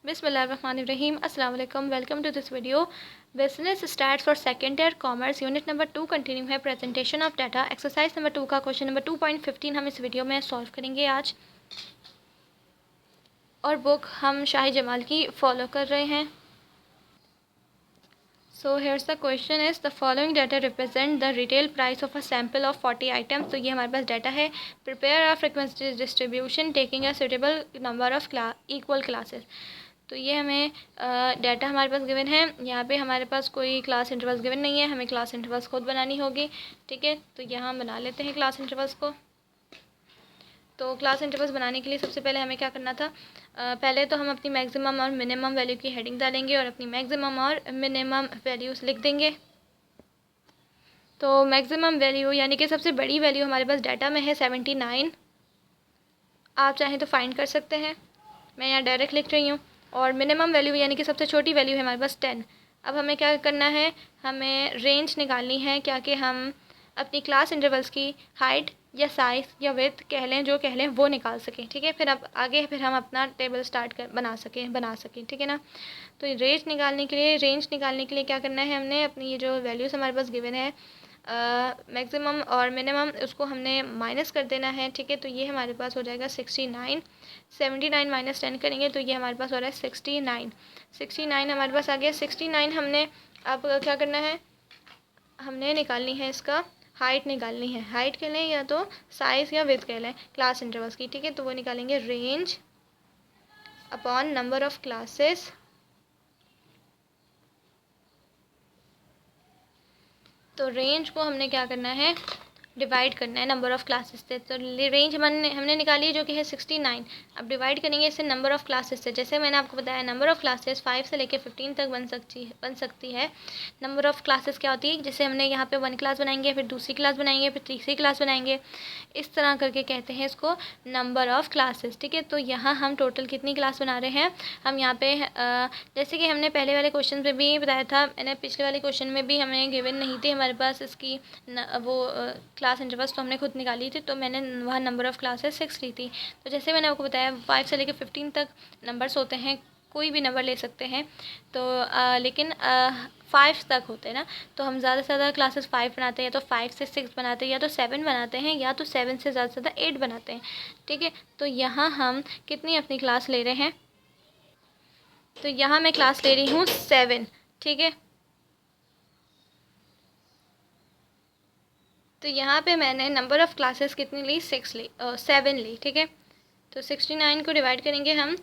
बिस्मिल्लाहिर्रहमानिर्रहीम अस्सलाम वालेकुम। Welcome to this video. Business stat for second year commerce unit number 2 continue है presentation of data. Exercise number 2 का question number 2.15 हम इस वीडियो में सॉल्व करेंगे आज, और बुक हम शाही जमाल की फ़ॉलो कर रहे हैं। So here's the question is the following data represent the retail price of a sample of 40 items. तो ये हमारे पास डाटा है। Prepare a frequency distribution taking a suitable number of equal classes. तो ये हमें डाटा हमारे पास गिवन है। यहाँ पे हमारे पास कोई क्लास इंटरवल्स गिवन नहीं है, हमें क्लास इंटरवल्स खुद बनानी होगी। ठीक है, तो यहाँ हम बना लेते हैं क्लास इंटरवल्स को। तो क्लास इंटरवल्स बनाने के लिए सबसे पहले हमें क्या करना था, पहले तो हम अपनी मैक्सिमम और मिनिमम वैल्यू की हेडिंग डालेंगे और अपनी मैक्सिमम और मिनिमम वैल्यूज़ लिख देंगे। तो मैक्सिमम वैल्यू यानी कि सबसे बड़ी वैल्यू हमारे पास डाटा में है 79। आप चाहें तो फाइंड कर सकते हैं, मैं यहाँ डायरेक्ट लिख रही हूँ। और मिनिमम वैल्यू यानी कि सबसे छोटी वैल्यू है हमारे पास 10। अब हमें क्या करना है, हमें रेंज निकालनी है, क्या कि हम अपनी क्लास इंटरवल्स की हाइट या साइज़ या विड्थ कह लें, जो कह लें वो निकाल सकें। ठीक है, फिर अब आगे फिर हम अपना टेबल स्टार्ट कर बना सकें। ठीक है ना। तो रेंज निकालने के लिए क्या करना है, हमने अपनी ये जो वैल्यूज़ हमारे पास गिवन है मैक्सिमम और मिनिमम, उसको हमने माइनस कर देना है। ठीक है, तो ये हमारे पास हो जाएगा 69। 79 माइनस 10 करेंगे तो ये हमारे पास हो रहा है 69। 69 हमारे पास आ गया। 69 हमने अब क्या करना है, हमने निकालनी है इसका हाइट निकालनी है। हाइट कह लें या तो साइज़ या विड्थ कह लें क्लास इंटरवल्स की। ठीक है, तो वो निकालेंगे range upon number of classes. तो रेंज को हमने क्या करना है, डिवाइड करना है नंबर ऑफ़ क्लासेस से। तो रेंज हमने निकाली है जो कि है 69। अब डिवाइड करेंगे इसे नंबर ऑफ़ क्लासेस से। जैसे मैंने आपको बताया नंबर ऑफ़ क्लासेस 5 से लेकर 15 तक बन सकती है। नंबर ऑफ़ क्लासेस क्या होती है, जैसे हमने यहाँ पे 1 क्लास बनाएंगे, फिर दूसरी क्लास बनाएंगे, फिर तीसरी क्लास बनाएंगे, इस तरह करके कहते हैं इसको नंबर ऑफ़ क्लासेस। ठीक है, तो यहाँ हम टोटल कितनी क्लास बना रहे हैं, हम यहाँ पे जैसे कि हमने पहले वाले क्वेश्चन में भी बताया था, मैंने पिछले वाले क्वेश्चन में भी हमें गिवन नहीं थी हमारे पास इसकी क्लास इंटरवल्स, तो हमने खुद निकाली थी। तो मैंने वहाँ नंबर ऑफ़ क्लासेस 6 ली थी। तो जैसे मैंने आपको बताया 5 से लेकर 15 तक नंबर्स होते हैं, कोई भी नंबर ले सकते हैं। तो लेकिन 5 तक होते हैं ना, तो हम ज़्यादा से ज़्यादा क्लासेस 5 बनाते हैं, या तो 5 से 6 बनाते हैं, या तो 7 बनाते हैं, या तो 7 से ज़्यादा 8 बनाते हैं। ठीक है, तो यहाँ हम कितनी अपनी क्लास ले रहे हैं, तो यहाँ मैं क्लास ले रही हूँ 7। ठीक है, तो यहाँ पे मैंने नंबर ऑफ़ क्लासेस कितनी ली, 7 ली। ठीक है, तो 69 को डिवाइड करेंगे हम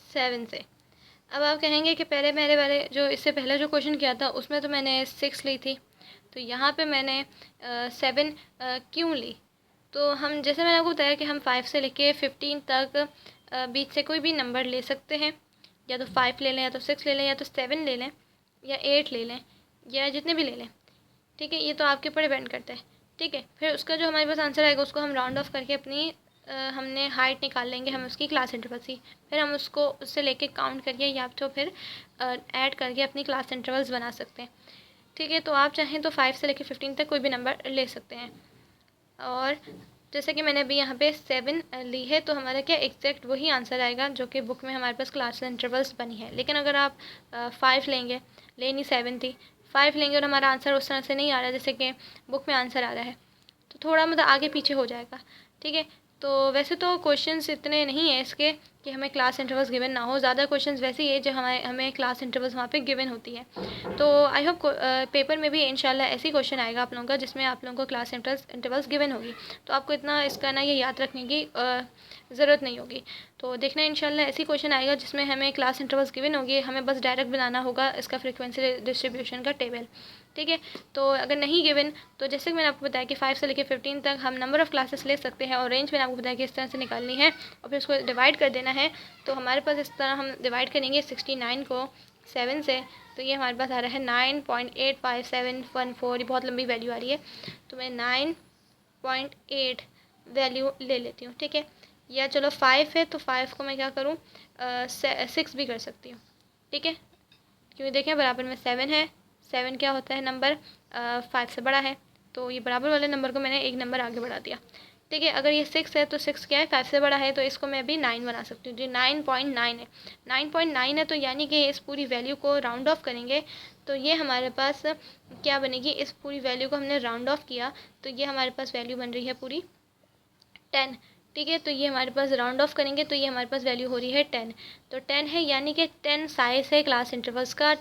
7 से। अब आप कहेंगे कि पहले मेरे वाले जो इससे पहले जो क्वेश्चन किया था उसमें तो मैंने 6 ली थी, तो यहाँ पे मैंने 7 क्यों ली। तो हम जैसे मैंने आपको बताया कि हम 5 से लेके 15 तक बीच से कोई भी नंबर ले सकते हैं, या तो 5 ले लें, या तो 6 ले लें, या तो 7 ले लें, या 8 ले लें, या जितने भी ले लें। ठीक है, ये तो आपके ऊपर डिपेंड करता है। ठीक है, फिर उसका जो हमारे पास आंसर आएगा उसको हम राउंड ऑफ करके अपनी हमने हाइट निकाल लेंगे, हम उसकी क्लास इंटरवल्स की, फिर हम उसको उससे लेके काउंट करके या तो फिर ऐड करके अपनी क्लास इंटरवल्स बना सकते हैं। ठीक है, तो आप चाहें तो 5 से लेके 15 तक कोई भी नंबर ले सकते हैं। और जैसे कि मैंने अभी यहाँ पे 7 ली है, तो हमारा क्या एग्जैक्ट वही आंसर आएगा जो कि बुक में हमारे पास क्लास इंटरवल्स बनी है। लेकिन अगर आप 5 लेंगे, लेनी 7 थी, 5 लेंगे और हमारा आंसर उस तरह से नहीं आ रहा है जैसे कि बुक में आंसर आ रहा है, तो थोड़ा मतलब आगे पीछे हो जाएगा। ठीक है, तो वैसे तो क्वेश्चंस इतने नहीं हैं इसके कि हमें क्लास इंटरवल्स गिवन ना हो। ज़्यादा क्वेश्चंस वैसे ही है जो हमें क्लास इंटरवल्स वहाँ पे गिवन होती है। तो आई होप पेपर में भी इंशाल्लाह ऐसी क्वेश्चन आएगा आप लोगों का जिसमें आप लोगों को क्लास इंटरवल्स गिवन होगी, तो आपको इतना इसका ना ये याद रखने की ज़रूरत नहीं होगी। तो देखना इंशाल्लाह ऐसी क्वेश्चन आएगा जिसमें हमें क्लास इंटरवल्स गिवन होगी, हमें बस डायरेक्ट बनाना होगा इसका फ्रीक्वेंसी डिस्ट्रीब्यूशन का टेबल। ठीक है, तो अगर नहीं गिवन तो जैसे कि मैंने आपको बताया कि 5 से लेकर 15 तक हम नंबर ऑफ़ क्लासेस ले सकते हैं, और रेंज मैंने आपको बताया कि इस तरह से निकालनी है और फिर उसको डिवाइड कर देना है। तो हमारे पास इस तरह हम डिवाइड करेंगे 69 को 7 से, तो ये हमारे पास आ रहा है 9.85714। ये बहुत लंबी वैल्यू आ रही है, तो मैं 9.8 वैल्यू ले लेती हूँ। ठीक है, या चलो 5 है तो 5 को मैं क्या करूँ 6 भी कर सकती हूँ। ठीक है, क्योंकि देखें बराबर में 7 है, 7 क्या होता है नंबर 5 से बड़ा है, तो ये बराबर वाले नंबर को मैंने एक नंबर आगे बढ़ा दिया। ठीक है। अगर ये 6 है तो 6 क्या है, 5 से बड़ा है, तो इसको मैं अभी 9 बना सकती हूँ जी। 9.9 है, 9.9 है, तो यानी कि इस पूरी वैल्यू को राउंड ऑफ करेंगे तो ये हमारे पास क्या बनेगी, इस पूरी वैल्यू को हमने राउंड ऑफ किया तो ये हमारे पास वैल्यू बन रही है पूरी 10। ठीक है, तो ये हमारे पास राउंड ऑफ करेंगे तो ये हमारे पास वैल्यू हो रही है 10। तो 10 है यानी कि 10 साइज़ है क्लास इंटरवल्स का,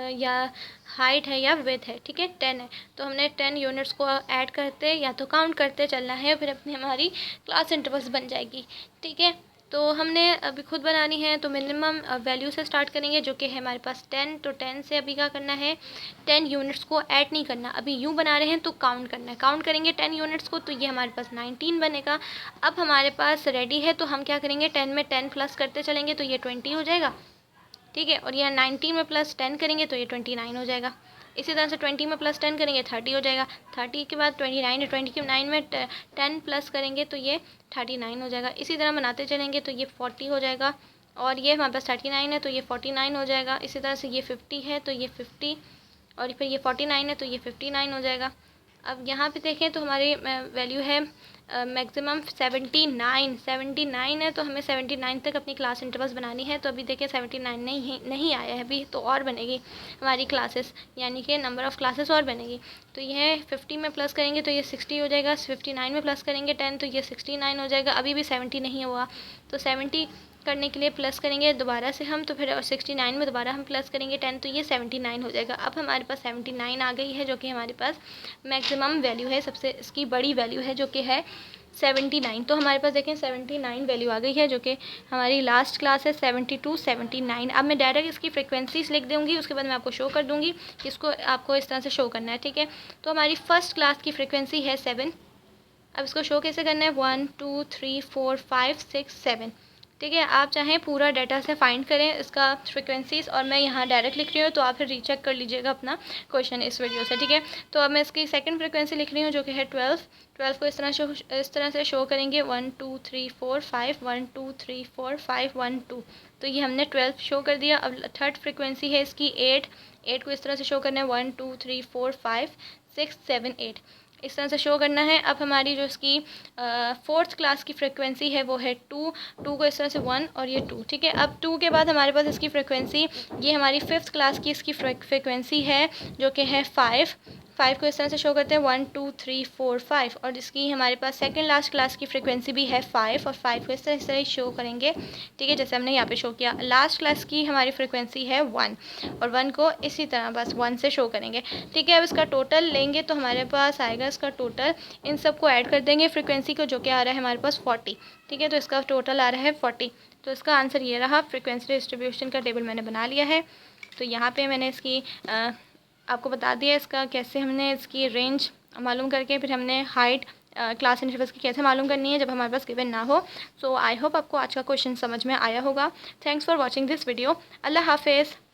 या हाइट है या विड्थ है। ठीक है, 10 है तो हमने 10 यूनिट्स को ऐड करते या तो काउंट करते चलना है, फिर अपनी हमारी क्लास इंटरवल्स बन जाएगी। ठीक है, तो हमने अभी खुद बनानी है तो मिनिमम वैल्यू से स्टार्ट करेंगे जो कि है हमारे पास 10। तो 10 से अभी क्या करना है, 10 यूनिट्स को ऐड नहीं करना, अभी यूँ बना रहे हैं तो काउंट करना है। काउंट करेंगे 10 यूनिट्स को तो ये हमारे पास 19 बनेगा। अब हमारे पास रेडी है तो हम क्या करेंगे, 10 में 10 प्लस करते चलेंगे तो ये 20 हो जाएगा। ठीक है, और यहाँ 19 में प्लस 10 करेंगे तो ये 29 हो जाएगा। इसी तरह से 20 में प्लस 10 करेंगे 30 हो जाएगा। 30 के बाद 29 है, 20 के 9 में 10 प्लस करेंगे तो ये 39 हो जाएगा। इसी तरह बनाते चलेंगे तो ये 40 हो जाएगा, और ये हमारे पास 39 है तो ये 49 हो जाएगा। इसी तरह से ये 50 है तो ये 50, और फिर ये 49 है तो ये 59 हो जाएगा। अब यहाँ पे देखें तो हमारी वैल्यू है मैक्सिमम 79 है, तो हमें 79 तक अपनी क्लास इंटरवल्स बनानी है। तो अभी देखिए 79 नहीं आया है अभी, तो और बनेगी हमारी क्लासेस, यानी कि नंबर ऑफ़ क्लासेस और बनेगी। तो यह 50 में प्लस करेंगे तो ये 60 हो जाएगा, 59 में प्लस करेंगे 10 तो ये 69 हो जाएगा। अभी भी 70 नहीं हुआ तो 70 करने के लिए प्लस करेंगे दोबारा से हम, तो फिर 69 में दोबारा हम प्लस करेंगे 10 तो ये 79 हो जाएगा। अब हमारे पास 79 आ गई है जो कि हमारे पास मैक्सिमम वैल्यू है, सबसे इसकी बड़ी वैल्यू है जो कि है 79। तो हमारे पास देखें 79 वैल्यू आ गई है जो कि हमारी लास्ट क्लास है 72 79। अब मैं डायरेक्ट इसकी फ्रिक्वेंसीज लिख दूँगी, उसके बाद मैं आपको शो कर दूँगी कि इसको आपको इस तरह से शो करना है। ठीक है, तो हमारी फ़र्स्ट क्लास की फ्रिक्वेंसी है 7। अब इसको शो कैसे करना है, 1 2 3 4 5 6 7। ठीक है, आप चाहें पूरा डाटा से फाइंड करें इसका फ्रिक्वेंसीज़, और मैं यहाँ डायरेक्ट लिख रही हूँ तो आप फिर रीचेक कर लीजिएगा अपना क्वेश्चन इस वीडियो से। ठीक है, तो अब मैं इसकी सेकंड फ्रिक्वेंसी लिख रही हूँ जो कि है 12। 12 को इस तरह से शो करेंगे 1 2 3 4 5 1 2 3 4 5 1 2। तो ये हमने 12 शो कर दिया। अब थर्ड फ्रिक्वेंसी है इसकी 8। 8 को इस तरह से शो करना है 1 2 3 4 5 6 7 8, इस तरह से शो करना है। अब हमारी जो इसकी फोर्थ क्लास की फ्रिक्वेंसी है वो है 2। 2 को इस तरह से 1 और ये 2। ठीक है, अब 2 के बाद हमारे पास इसकी फ्रिक्वेंसी, ये हमारी फिफ्थ क्लास की इसकी फ्रिक्वेंसी है जो कि है 5। 5 को इस तरह से शो करते हैं 1 2 3 4 5, और इसकी हमारे पास सेकंड लास्ट क्लास की फ्रिक्वेंसी भी है 5, और 5 को इस तरह ही शो करेंगे। ठीक है, जैसे हमने यहाँ पे शो किया। लास्ट क्लास की हमारी फ्रिक्वेंसी है 1, और 1 को इसी तरह बस 1 से शो करेंगे। ठीक है, अब इसका टोटल लेंगे तो हमारे पास आएगा इसका टोटल, इन सब को ऐड कर देंगे फ्रिक्वेंसी को जो कि आ रहा है हमारे पास 40। ठीक है, तो इसका टोटल आ रहा है 40। तो इसका आंसर ये रहा। फ्रिक्वेंसी डिस्ट्रीब्यूशन का टेबल मैंने बना लिया है। तो यहाँ पे मैंने इसकी आपको बता दिया इसका कैसे हमने इसकी रेंज मालूम करके फिर हमने हाइट क्लास इंटरवल्स की कैसे मालूम करनी है जब हमारे पास गिवन ना हो। सो आई होप आपको आज का क्वेश्चन समझ में आया होगा। Thanks for watching this video. अल्लाह हाफिज़।